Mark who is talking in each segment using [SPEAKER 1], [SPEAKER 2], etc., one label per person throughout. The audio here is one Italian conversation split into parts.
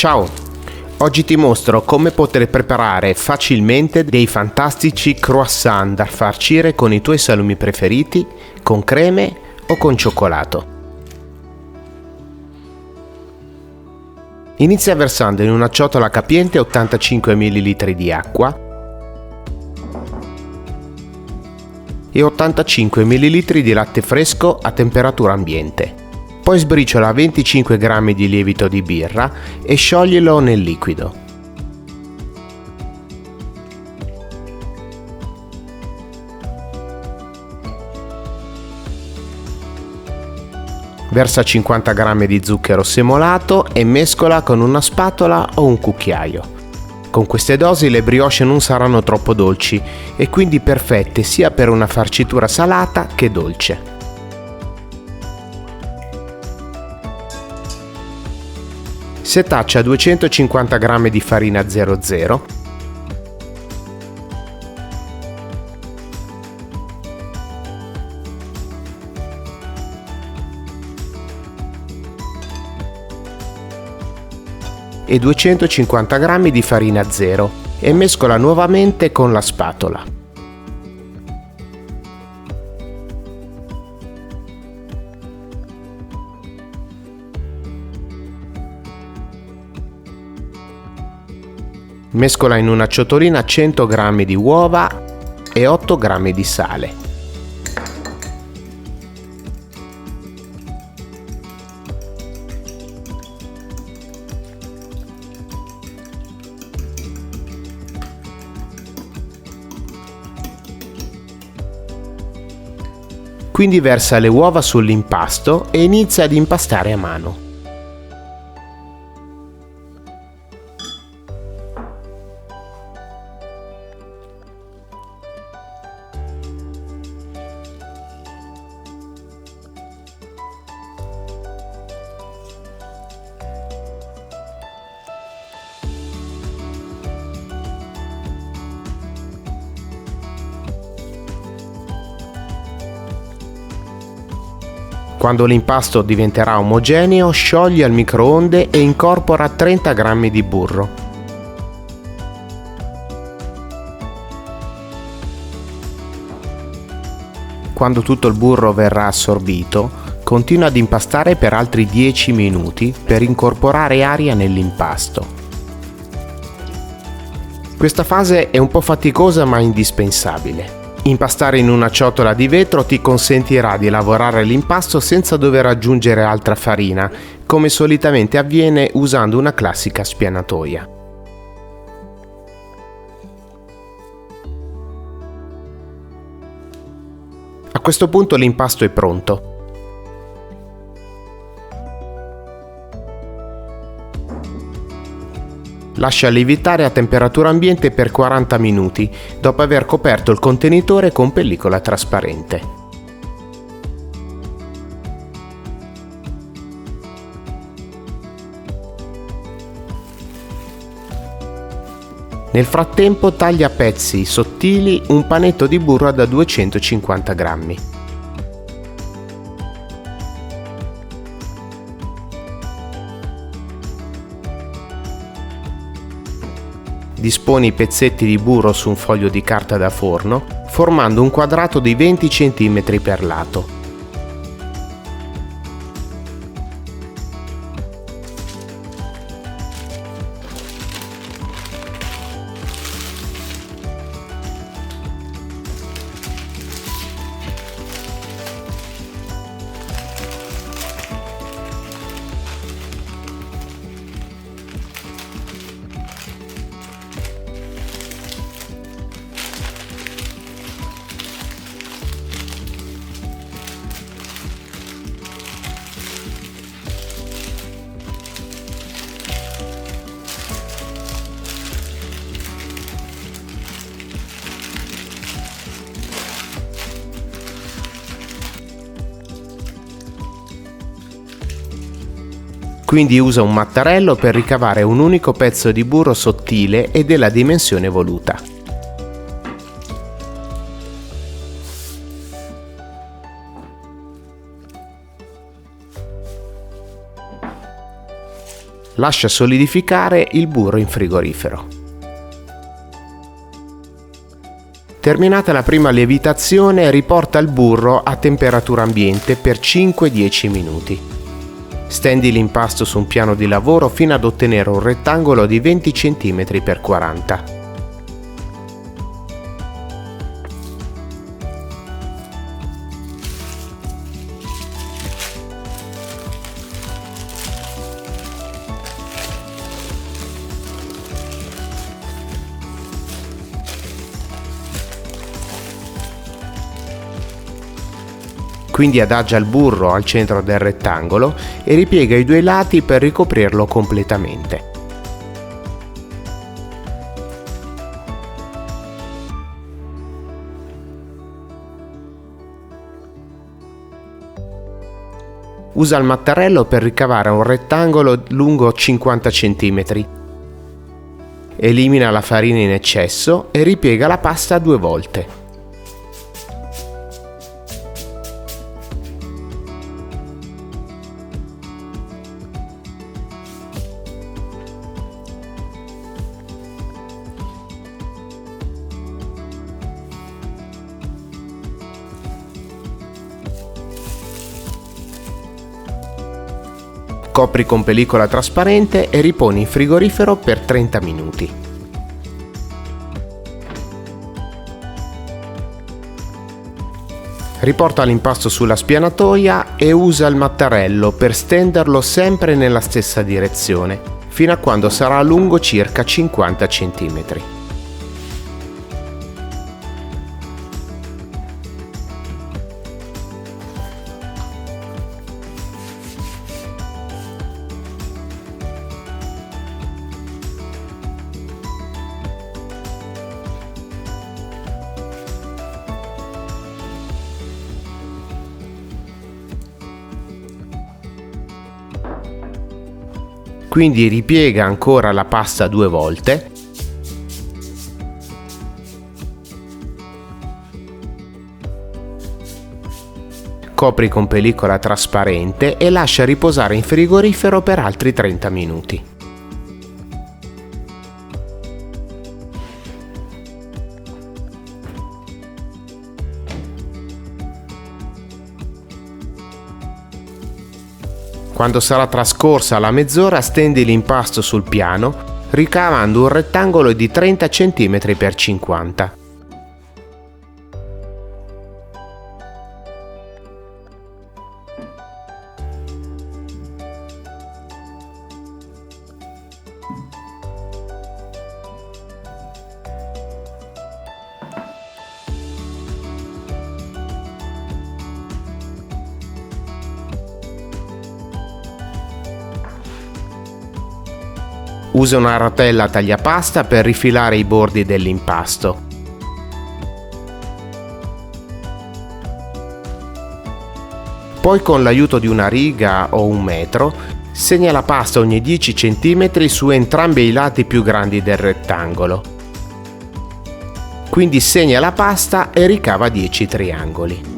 [SPEAKER 1] Ciao! Oggi ti mostro come poter preparare facilmente dei fantastici croissant da farcire con i tuoi salumi preferiti, con creme o con cioccolato. Inizia versando in una ciotola capiente 85 ml di acqua e 85 ml di latte fresco a temperatura ambiente. Poi sbriciola 25 g di lievito di birra e scioglilo nel liquido. Versa 50 g di zucchero semolato e mescola con una spatola o un cucchiaio. Con queste dosi le brioche non saranno troppo dolci e quindi perfette sia per una farcitura salata che dolce. Setaccia 250 g di farina 00 e 250 g di farina 0 e mescola nuovamente con la spatola. Mescola in una ciotolina 100 g di uova e 8 g di sale. Quindi versa le uova sull'impasto e inizia ad impastare a mano. Quando l'impasto diventerà omogeneo, sciogli al microonde e incorpora 30 g di burro. Quando tutto il burro verrà assorbito, continua ad impastare per altri 10 minuti per incorporare aria nell'impasto. Questa fase è un po' faticosa ma indispensabile. Impastare in una ciotola di vetro ti consentirà di lavorare l'impasto senza dover aggiungere altra farina, come solitamente avviene usando una classica spianatoia. A questo punto l'impasto è pronto. Lascia lievitare a temperatura ambiente per 40 minuti, dopo aver coperto il contenitore con pellicola trasparente. Nel frattempo taglia a pezzi sottili un panetto di burro da 250 g. Disponi i pezzetti di burro su un foglio di carta da forno, formando un quadrato di 20 cm per lato. Quindi usa un mattarello per ricavare un unico pezzo di burro sottile e della dimensione voluta. Lascia solidificare il burro in frigorifero. Terminata la prima lievitazione, riporta il burro a temperatura ambiente per 5-10 minuti. Stendi l'impasto su un piano di lavoro fino ad ottenere un rettangolo di 20 cm x 40. Quindi adagia il burro al centro del rettangolo e ripiega i due lati per ricoprirlo completamente. Usa il mattarello per ricavare un rettangolo lungo 50 cm. Elimina la farina in eccesso e ripiega la pasta 2 volte. Copri con pellicola trasparente e riponi in frigorifero per 30 minuti. Riporta l'impasto sulla spianatoia e usa il mattarello per stenderlo sempre nella stessa direzione, fino a quando sarà lungo circa 50 cm. Quindi ripiega ancora la pasta 2 volte. Copri con pellicola trasparente e lascia riposare in frigorifero per altri 30 minuti. Quando sarà trascorsa la mezz'ora, stendi l'impasto sul piano, ricavando un rettangolo di 30 cm x 50. Usa una rotella tagliapasta per rifilare i bordi dell'impasto. Poi, con l'aiuto di una riga o un metro, segna la pasta ogni 10 cm su entrambi i lati più grandi del rettangolo. Quindi segna la pasta e ricava 10 triangoli.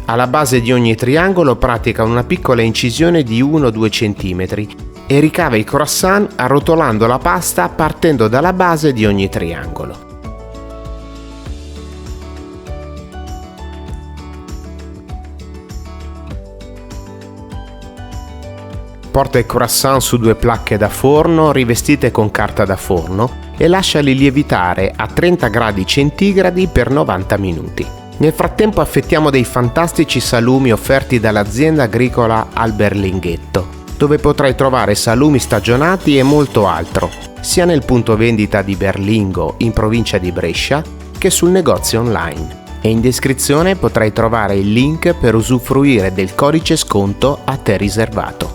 [SPEAKER 1] Alla base di ogni triangolo pratica una piccola incisione di 1-2 cm e ricava i croissant arrotolando la pasta partendo dalla base di ogni triangolo. Porta i croissant su 2 placche da forno rivestite con carta da forno e lasciali lievitare a 30 gradi centigradi per 90 minuti. Nel frattempo affettiamo dei fantastici salumi offerti dall'azienda agricola Alberlinghetto, dove potrai trovare salumi stagionati e molto altro, sia nel punto vendita di Berlingo in provincia di Brescia che sul negozio online. e in descrizione potrai trovare il link per usufruire del codice sconto a te riservato.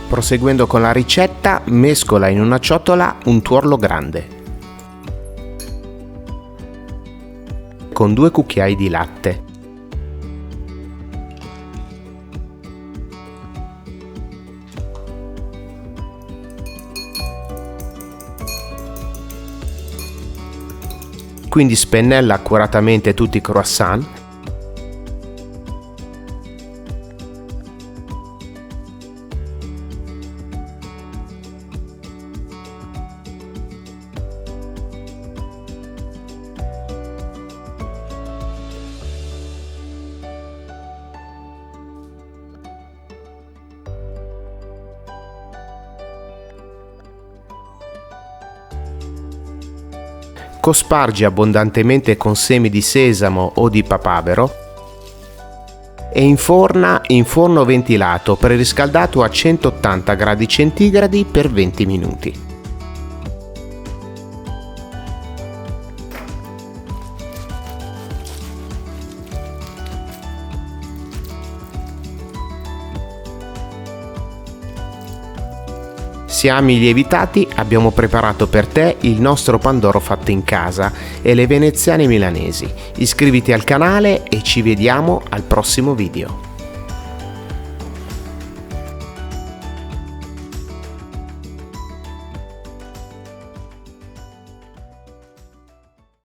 [SPEAKER 1] Proseguendo con la ricetta, mescola in una ciotola un tuorlo grande con 2 cucchiai di latte, quindi spennella accuratamente tutti i croissant . Cospargi abbondantemente con semi di sesamo o di papavero e inforna in forno ventilato preriscaldato a 180 gradi centigradi per 20 minuti. Se ami i lievitati, abbiamo preparato per te il nostro pandoro fatto in casa e le veneziane milanesi. Iscriviti al canale e ci vediamo al prossimo video.